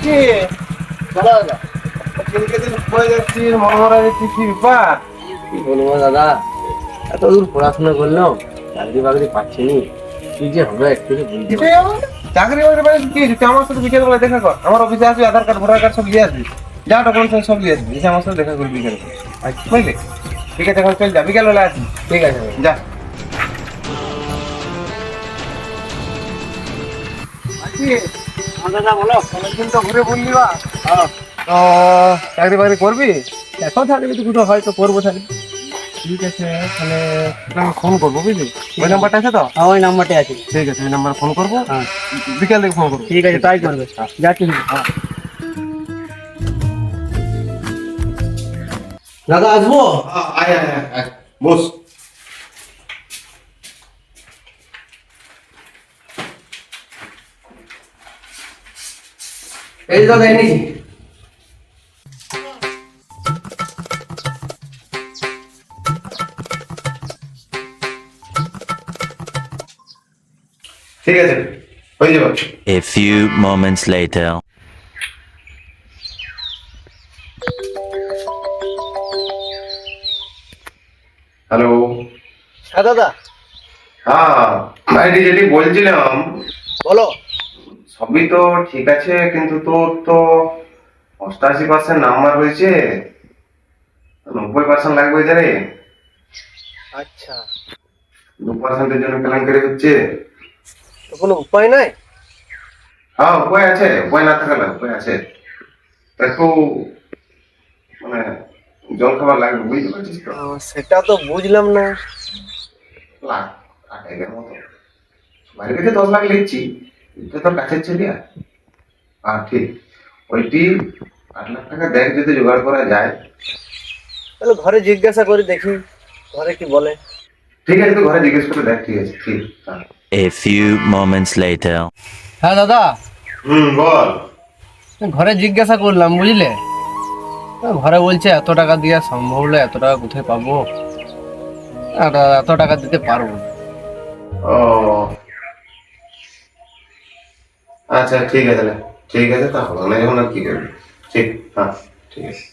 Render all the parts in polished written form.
কি বলবো দাদা, এত দূর পড়াশোনা করলাম, চাকরি বাকরি পাচ্ছি নি, কি যে হবে একটু বুঝতে পারছি না। চাকরি বাকরি মানে কি? তুই আমার সাথে বিকেল বেলা দেখা কর, আমার অফিসে আসবি, আধার কার্ড ভোটার কার্ড সব নিয়ে আসবি, যা ডকুমেন্টস সব নিয়ে আসবি, এসে আমার সাথে দেখা করবি বিকেল বেলা, বুঝলি? ঠিক আছে, এখন চল যা, বিকেল বেলা আসবি। ঠিক আছে যা। দাদা বলো। অনেকদিন তো ঘুরে বললি বা, তো চাকরি বাকরি করবি? এখন থাকলে যদি দুটো হয় তো করবো থাকলে। ঠিক আছে, তাহলে তোকে আমি ফোন করবো, বুঝলি? ওই নাম্বারটা আছে তো? হ্যাঁ, ওই নাম্বারটাই আছে। ঠিক আছে, ওই নাম্বারে ফোন করবো, হ্যাঁ বিকেল দিকে ফোন করবো। ঠিক আছে, তাই করবে। যাচ্ছি। দাদা আসবো? আয় আয় আয় আয়, বস। এই দাদা এনেছি। ঠিক আছে, হয়ে যাবে। A few moments later. Hello. হ্যাঁ দাদা হ্যাঁ ভাইটি, যেটি বলছিলাম বলো। সবই তো ঠিক আছে, কিন্তু তোর তো 88% নাম্বার হয়েছে, 90% লাগবে রে। আচ্ছা, 2%-এর জন্য কেলেঙ্কারি হচ্ছে। তো কোনো উপায় নাই? হ্যাঁ উপায় আছে, উপায় না থাকলে উপায় আছে। তা একটু মানে জল খাবার লাগবে, বুঝতে পারছিস তো? সেটা তো বুঝলাম না। লাখ 8,000 মতো বাইরে থেকে 10 লাখ লিখছি, এটা তোর কাছের ছেলে। আর ঠিক ওইটি 8 লাখ টাকা দেখ, যদি জোগাড় করা যায়। তাহলে ঘরে জিজ্ঞাসা করে দেখি, ঘরে কি বলে। ঠিক আছে, তুই ঘরে জিজ্ঞেস করে দেখ। ঠিক আছে, ঠিক। হ্যাঁ। A few moments later. হ্যাঁ দাদা, বল। ঘরে জিজ্ঞাসা করলাম, বুঝলে? ঘরে বলছে এত টাকা দেওয়া সম্ভব নয়, এত টাকা কোথায় পাবো, আর এত টাকা দিতে পারবো না। ও আচ্ছা, ঠিক আছে তাহলে। ঠিক আছে, তাহলে না যখন আর কি করবি। ঠিক, হ্যাঁ ঠিক আছে।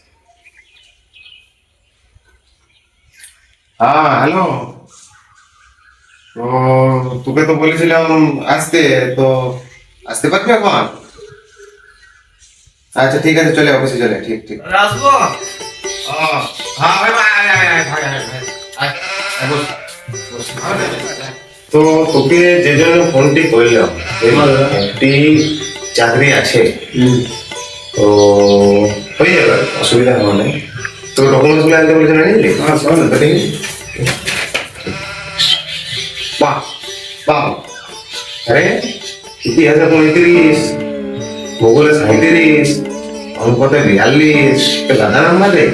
হ্যাঁ হ্যালো। তো তোকে তো বলেছিলাম আসতে, তো আসতে পারবি এখন? আচ্ছা ঠিক আছে, চলে অফিসে চলে। ঠিক ঠিক আসবো। হ্যাঁ ভাই ভাই, আয় আয় আয় ভাই, আয় ভাই, আয় আয়, বস বস। তো তোকে যে জন্য ফোনটি করলাম, একটি চাকরি আছে, তো হয়ে যাবে, অসুবিধা হবে না। তো ডকুমেন্টস গুলো আনতে বলেছে না, নিলি? বাহ বাহ, আরে ইতিহাসে 35, ভূগোলে 37, অঙ্কতে 42, গাধা নাম্বার রে।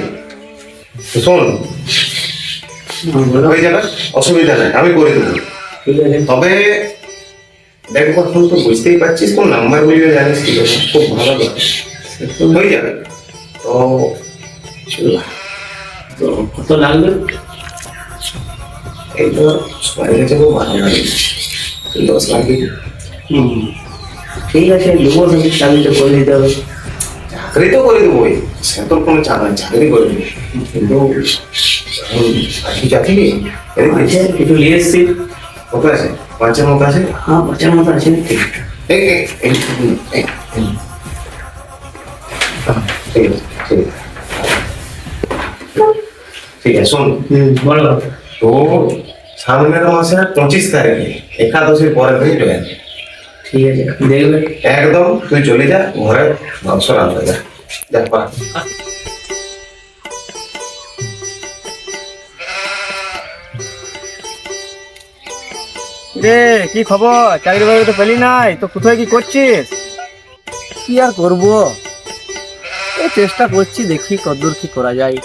তো শোন, হয়ে যাবে, অসুবিধা নাই, আমি করে দেবো। তবে দেখ, এখন তো বুঝতেই পারছিস, কোন নাম্বার গুলিও জানিস, কি খুব ভালো কথা, হয়ে যাবে। তো তো কত লাগবে? এই তো সবাই কাছে খুব ভালো লাগে, 10 লাখ দিবি। ঠিক আছে, দেবো, চাকরিটা করে দিতে হবে। চাকরি তো করে দেবোই, সে তোর কোনো চাপ নাই, চাকরি করে দেবো। কিন্তু ঠিক আছে, কিছু নিয়ে এসছি। কত আছে? 5-এর মতো আছে? হ্যাঁ, 5-এর মতো আছে। ঠিক আছে, ঠিক আছে, ঠিক আছে, শোন। বলো। তো সামনের মাসের 25 তারিখে, একাদশীর পরে থেকে চলে আসবে। ঠিক আছে, দেখবে। একদম তুই চলে যা, ঘরে মাংস রান্না যা, যা পারা। রে, কি খবর? চাকরি বাকরি তো পেলি নাই, তো কোথায় কি করছিস? কি আর করবো, এই চেষ্টা করছি, দেখি কতদূর কি করা যায়।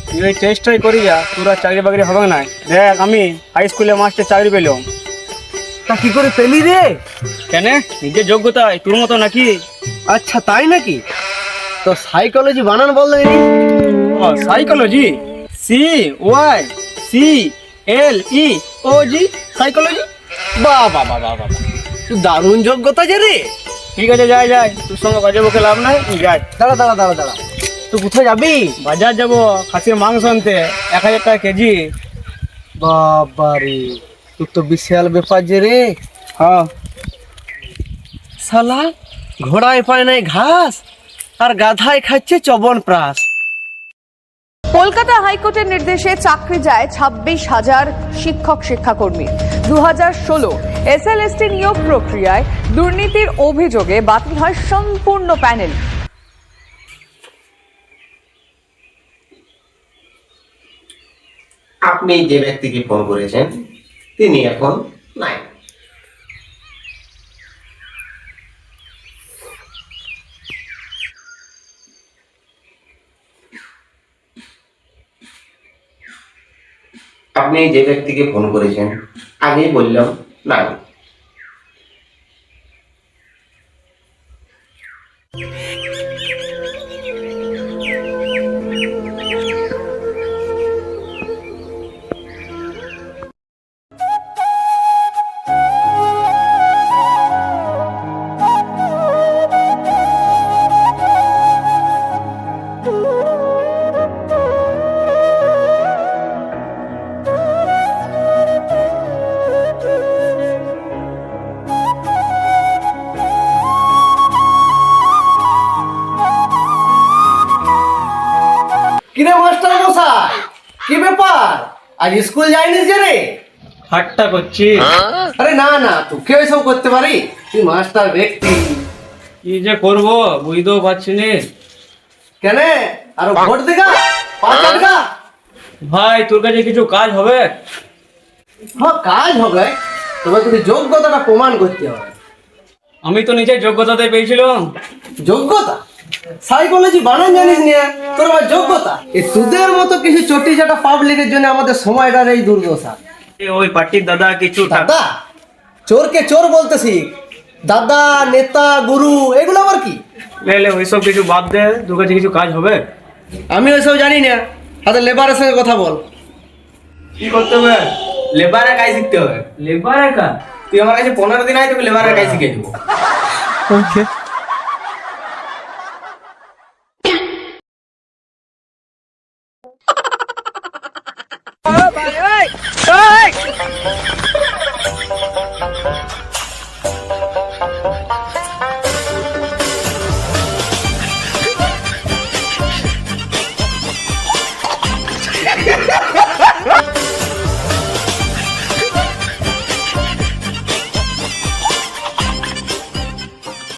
তুই ওই চেষ্টাই করি যা, তোর আর চাকরি বাকরি হবে না। দেখ, আমি হাই স্কুলে মাস্টার চাকরি পেলাম। তা কি করে পেলি রে? কেন, নিজের যোগ্যতায়, তোর মতো নাকি? আচ্ছা, তাই নাকি? তো সাইকোলজি বানান বল দেখি। ও সাইকোলজি, CYCLEOG, সাইকোলজি। বাহ বাহ বাহ বাহ বাহ, তুই দারুণ যোগ্যতা যে রে। ঠিক আছে যাই যাই, তোর সঙ্গে বাজে বকে লাভ নাই, যাই। দাঁড়া দাঁড়া দাঁড়া দাঁড়া, তুই কোথায় যাবি? বাজার যাবো, খাসির মাংস আনতে, 1,000 টাকা কেজি। বাবারে, তোর তো বিশাল ব্যাপার যে রে। হ্যাঁ। শালা ঘোড়ায় পায় নাই ঘাস, আর গাধায় খাচ্ছে চবন প্রাস। কলকাতা হাইকোর্টের নির্দেশে চাকরি যায় 26,000 শিক্ষক শিক্ষাকর্মী। 2016 এসএলএসটি নিয়োগ প্রক্রিয়ায় দুর্নীতির অভিযোগে বাতিল হয় সম্পূর্ণ প্যানেল। আপনি যে ব্যক্তিকে ফোন করেছেন তিনি এখন নাই। আপনি যে ব্যক্তিকে ফোন করেছেন আগেই বললাম নাই। কিরে মাস্টার মশাই, কি ব্যাপার? আজ স্কুল যাইনি যে রে? ঠাট্টা করছি। আরে না না, তোকে এসব করতে পারি? তুই মাস্টার ব্যক্তি। কি যে করবো বুঝতেও পারছি না। কেন? আর ভোট দেখা 5 টাকা। ভাই তোর কাছে কিছু কাজ হবে? হ্যাঁ কাজ হবে, তবে তোকে যোগ্যতাটা প্রমাণ করতে হবে। আমি তো নিজের যোগ্যতাতে পেয়েছিলাম। যোগ্যতা? সাইকোলজি বানান জানিস না, তোর আবার যোগ্যতা? এই তোদের মতো কিছু চটি চাটা পাবলিকের জন্য আমাদের সময়টার এই দুর্দশা। ওই পার্টির দাদা কিছু দাদা, চোরকে চোর বলতে শিখ। দাদা, নেতা, গুরু এগুলো আবার কি? লে ওইসব কিছু বাদ দে, তোর কাছে কিছু কাজ হবে? আমি ওইসব জানি না, হাতে লেবারের সঙ্গে কথা বল। কি করতে হবে? লেবারের কাজ শিখতে হবে। লেবারের কাজ? তুই আমার কাছে 15 দিন আয়, তোকে লেবারের কাজ শিখে দেবো। ওকে।